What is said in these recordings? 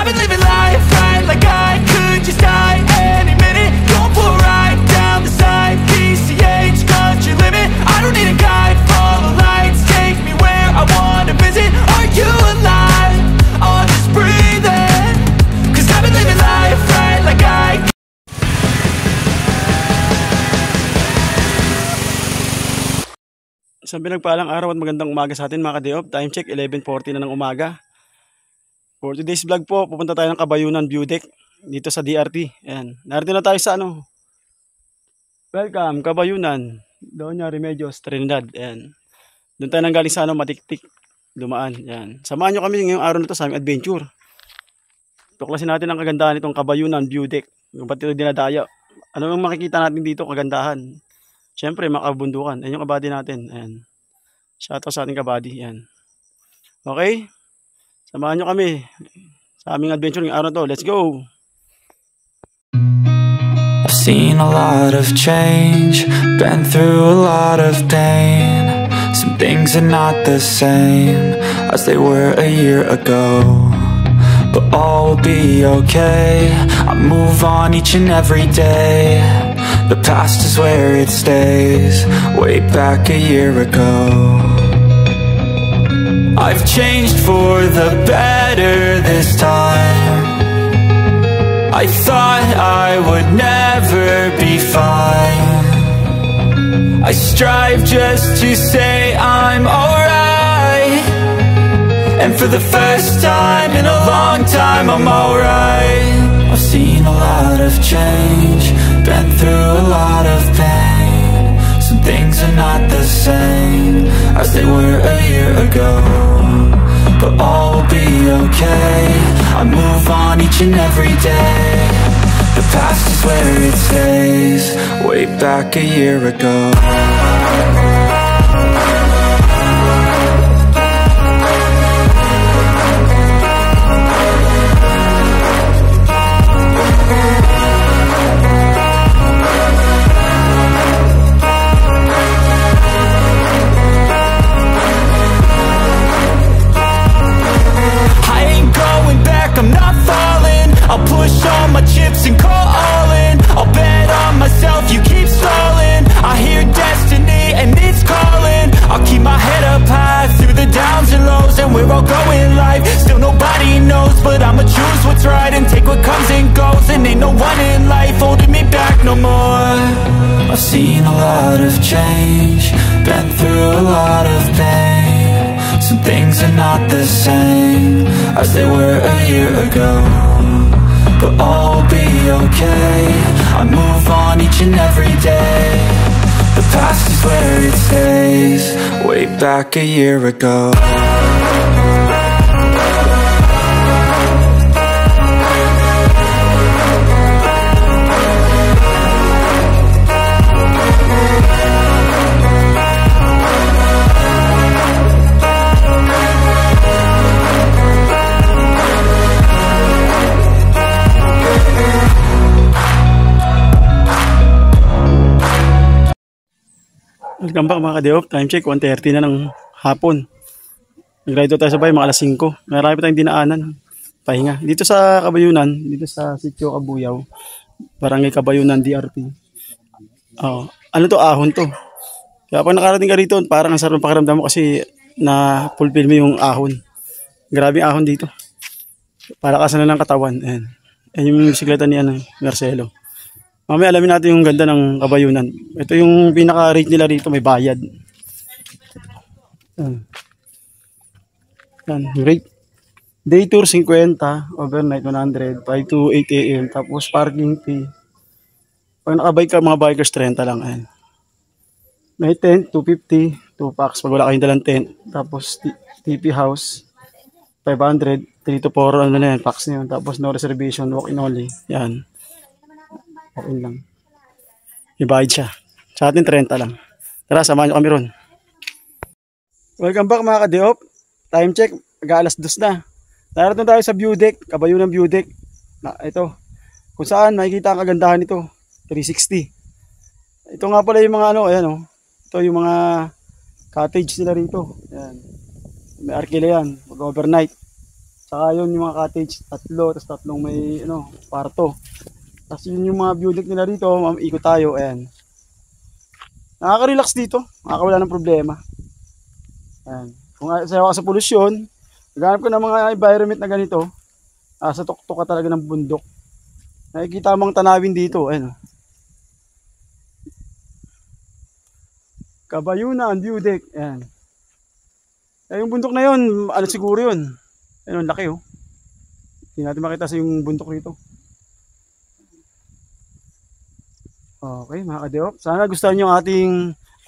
been living life right like I could just die any minute. Going for a ride down the side, PCH country limit. I don't need a guide, follow lights, take me where I wanna visit. Are you alive? Or just breathing? Cause I've been living life right like I. Isang pinagpalang araw at magandang umaga sa atin mga ka-Day-Off. Time check 11:40 na ng umaga. For today's vlog po, pupunta tayo ng Cabayunan View Deck dito sa DRT. Ayan. Narito na tayo sa Welcome, Cabayunan. Doña Remedios, Trinidad. Ayan. Doon tayo nanggaling sa Matiktik. Dumaan. Ayan. Samahan nyo kami ngayong araw na to sa aming adventure. Tuklasin natin ang kagandahan nitong Cabayunan View Deck. Yung pati ito dinadaya. Ano yung makikita natin dito kagandahan? Siyempre, makabundukan. Ayan yung kabady natin. Ayan. Shoutout sa ating kabady. Ayan. Okay? Samahan nyo kami sa aming adventure ng araw to. Let's go! I've seen a lot of change, been through a lot of pain. Some things are not the same as they were a year ago, but all will be okay. I move on each and every day. The past is where it stays, way back a year ago. I've changed for the better this time. I thought I would never be fine. I strive just to say I'm alright, and for the first time in a long time I'm alright. I've seen a lot of change, been through a lot of pain. Some things are not the same as they were a year ago, but all will be okay. I move on each and every day. The past is where it stays, way back a year ago. I'll push all my chips and call all in. I'll bet on myself, you keep stalling. I hear destiny and it's calling. I'll keep my head up high through the downs and lows, and we're all going life. Still nobody knows, but I'ma choose what's right and take what comes and goes. And ain't no one in life holding me back no more. I've seen a lot of change, been through a lot of pain. Some things are not the same as they were a year ago, but all will be okay. I move on each and every day. The past is where it stays, way back a year ago. Welcome back mga ka-Day-Off. Time check 1:30 na ng hapon. Nag-ride tayo sa bahay mga alas 5. Marami pa tayong dinaanan. Pahinga. Dito sa Cabayunan, dito sa Sitio Kabuyaw, Barangay Cabayunan DRT. Ano to? Ahon to. Kaya pag nakarating ka rito, parang ang sarap ng pakiramdam mo kasi na-fulfill mo yung ahon. Grabe ahon dito. Para kasi na ng katawan. Ayan. Ayan yung bisikleta ni Marcelo. Mamaya alamin natin yung ganda ng Cabayunan. Ito yung pinaka-rate nila rito, may bayad. Yan, rate. Day tour 50, overnight 100, 5 to 8 AM. Tapos parking fee. Pag nakabike ka, mga bikers 30 lang. Ayan. May tent, 250, 2 packs pag wala kayong dalang tent. Tapos TP house, 500, 3 to 4 packs na yun. Tapos no reservation, walk-in only. Yan. Okay lang. Ibayad siya. Sa atin 30 lang. Tara, samahan nyo kami ron. Welcome back mga ka-Day-Off. Time check, mag-alas 2 na. Narito tayo sa view deck, Cabayunan View Deck. Ito. Kung saan makikita ang kagandahan nito. 360. Ito nga pala yung mga ayan Ito yung mga cottage nila rito. Ayan. May arkila yan. Overnight. Saka yun yung mga cottage, tatlo, tapos tatlong may kwarto. Tapos yun yung mga view deck nila dito, ikot tayo, ayan. Nakaka-relax dito, nakakawala ng problema. Ayan. Kung sayo ka sa polusyon, naghanap ko ng mga environment na ganito, sa tuktok ka talaga ng bundok. Nakikita mong tanawin dito, ayan. Kabayunan, view deck, ayan. Yung bundok na yun, ano siguro yun? Ayun, laki oh. Hindi natin makita sa yung bundok rito. Okay, mga kadeop. Sana gustuhan nyo ang ating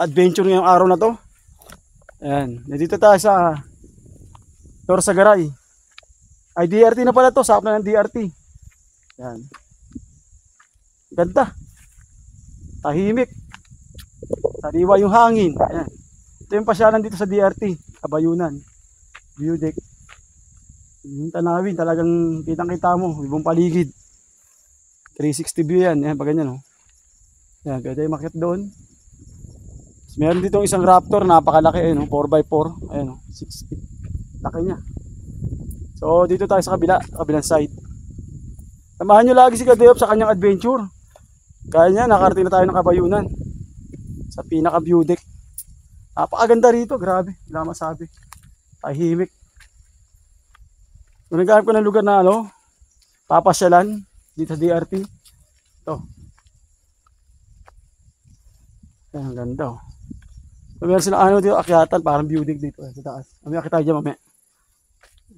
adventure ngayong araw na to. Ayan, nandito tayo sa Torsagaray. Ay, DRT na pala to, sakop na ng DRT. Ayan. Ganda. Tahimik. Sariwa yung hangin. Ayan. Ito yung pasyalan dito sa DRT. Kabayunan. View deck. Yung tanawin, talagang kitang-kita mo. Ibang paligid. 360 view yan. Ayan, pag ganyan oh. Ayan, pwede makit doon. Meron dito isang Raptor, napakalaki. Ayan, 4x4. Ayan, 6 feet. Laki niya. So, dito tayo sa kabilang side. Samahan nyo lagi si Kadeop sa kanyang adventure. Kaya niya, nakarating na tayo ng Kabayunan. Sa pinaka-view deck. Napakaganda rito, grabe. Wala masabi. Tahimik. Kung naghahanap ko ng lugar na papasyalan dito sa DRT. Ito. Ayan, ang ganda oh. So, meron silang dito, akyatan, parang view deck dito sa taas. May akit tayo dyan mamaya.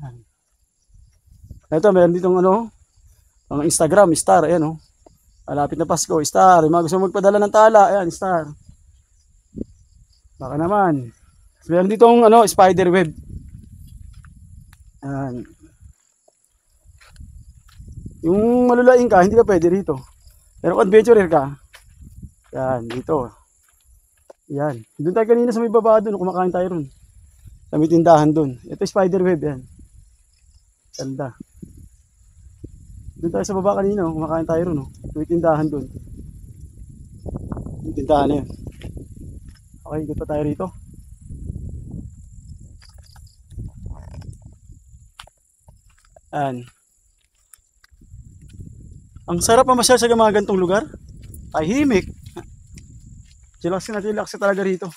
Ayan. Ito, meron ditong ang Instagram, star, ayan oh. Malapit na Pasko, star. Yung mga gusto magpadala ng tala, ayan, star. Baka naman. So, meron ditong spider web. Ayan. Yung malulaing ka, hindi ka pwede rito. Pero kung adventurer ka, yan, dito. Yan. Doon tayo kanina sa may baba doon, kumakain tayo ron. Sa may tindahan doon. Ito spider web, yan. Ganda. Doon tayo sa baba kanina, kumakain tayo ron. Sa may tindahan doon. Yung tindahan na yan. Okay, ikot pa tayo rito. Yan. Ang sarap mamasyal sa mga gantong lugar. Tahimik. Chillax na talaga rito.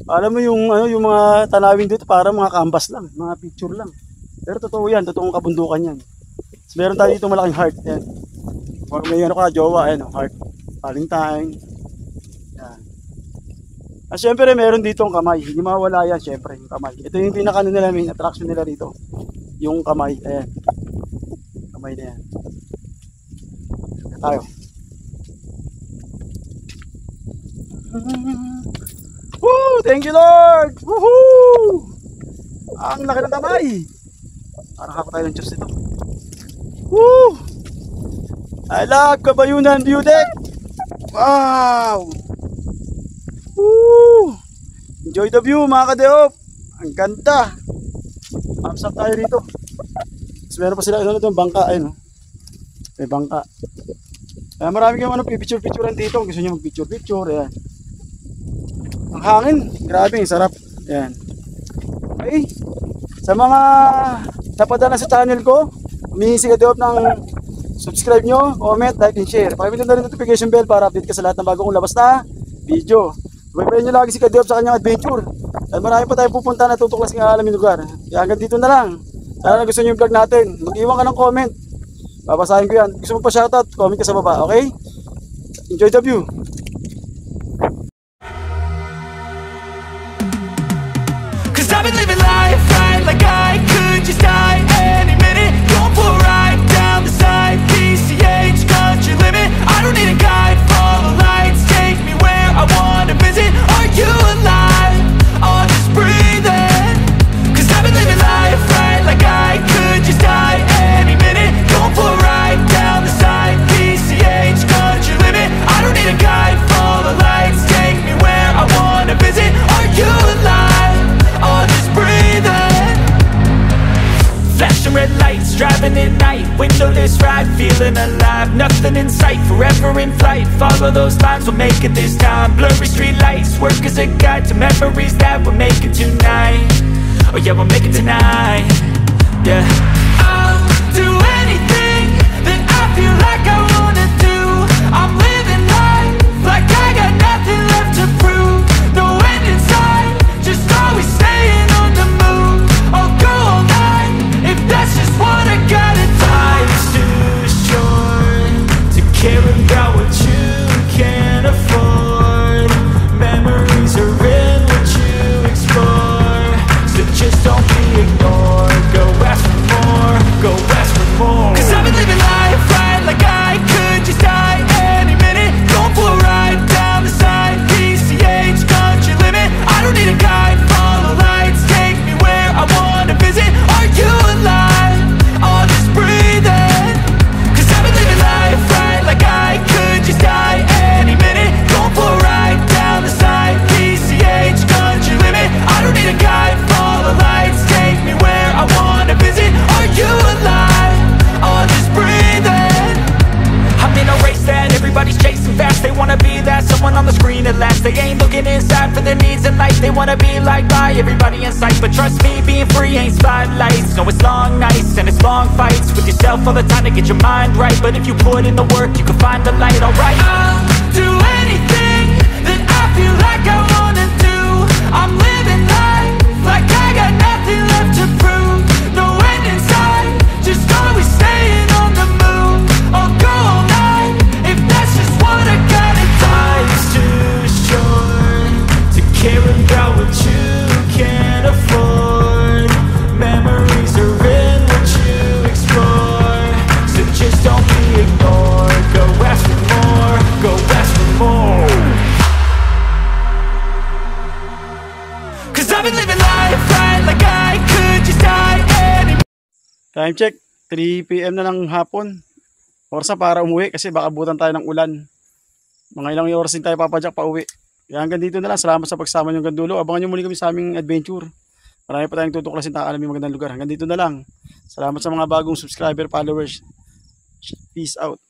Alam mo yung mga tanawin dito para mga canvas lang, mga picture lang. Pero totoo yan, totoong kabundukan yan. So, meron tayo dito malaking heart. Yan. Kung may jowa, ayan, heart. Valentine. Yan. At syempre meron dito ang kamay. Hindi mawala yan, syempre, yung kamay. Ito yung pinaka nila, main attraction nila rito. Yung kamay, ayan. Kamay na yan. Kaya tayo. Woo! Thank you Lord! Woohoo! Ang laki ng kamay. Parang hako tayo ng Diyos ito. Woo! I love Kabayunan view deck. Wow! Woo! Enjoy the view mga kadeop. Ang ganda. Thumbs up tayo rito. So, meron pa sila bangka. Ayun, may bangka. Marami kayong picture-picturean dito. Gusto nyo mag-picture-picture. Ayan. Ang hangin. Grabe, sarap. Ayan. Okay. Sa mga napadala sa channel ko, humingi si Kadeop ng subscribe nyo, comment, like, and share. Pakipindot na rin notification bell para update ka sa lahat ng bagong labas na video. Subaybayan nyo lagi si Kadeop sa kanyang adventure. At marami pa tayo pupunta na tutuklas ng alam yung lugar. Kaya hanggang dito na lang. Sana gusto nyo yung vlog natin. Mag-iwan ka ng comment. Babasahin ko yan. Gusto mo pa shoutout, comment ka sa baba, okay? Enjoy the view. Cause I've been living life right like I could just die any minute. Going for a ride down the side, PCH country limit. I don't need a guide, follow lights, take me where I wanna visit. Are you alive? Or just breathing? Cause I've been living life right like I could just die any minute. Going for a ride down the side, PCH country limit. I don't need a guide, follow lights, take me where I wanna visit. Are you alive? Or just breathing? Flashing red lights, driving at night, windowless ride, feeling alive. Nothing in sight, forever in flight. Follow those lines, we'll make it this time. Blurry street lights, work as a guide to memories that we're making tonight. Oh yeah, we'll make it tonight. Yeah, I'll do anything that I feel like I wanna do. I'm living life like I got nothing left to prove. No end in sight, just always staying on the move. I'll go all night if that's just what I gotta do. life's too short to care about what you can't afford. Memories are in what you explore, so just don't be ignored. Go ask for more, go ask for more. Cause I've been living life right like I could just die any minute. Going for a ride down the side, PCH country limit. I don't need a guide, follow lights, take me where I wanna visit. Are you alive? I'll just breathe in. Cause I've been living life right like I could just die any minute. Going for a ride down the side, PCH country limit. I don't need a guide, follow lights, take me where I wanna visit. Are you alive? I'll just breathe in. I'm in a race that everybody's chasing fast. They wanna be that someone on the screen at last. They ain't looking inside for their needs in life. They wanna be liked by everybody in sight, but trust me, being free ain't spotlights. No, it's long nights and it's long fights with yourself all the time to get your mind right. But if you put in the work, you can find the light, alright. I'll do anything that I feel like I wanna do. I'm living life like I got nothing left to prove. No end in sight, just always staying on the move. I'll go all night if that's just what I gotta do. Life's too short to care about what you can't afford. Memories are in what you explore, so just don't be ignored. Go ask for more, go ask for more. Cause I've been living life right like I could just die any. Time check, 3 PM na ng hapon. Oras na para umuwi kasi baka abutan tayo ng ulan. Mga ilang oras din tayo papadyak pa uwi. Kaya hanggang dito na lang. Salamat sa pagsama nyo hanggang dulo. Abangan nyo muli kami sa aming adventure. Marami pa tayong tutuklasin na alam yung magandang lugar. Hanggang dito na lang. Salamat sa mga bagong subscriber, followers. Peace out.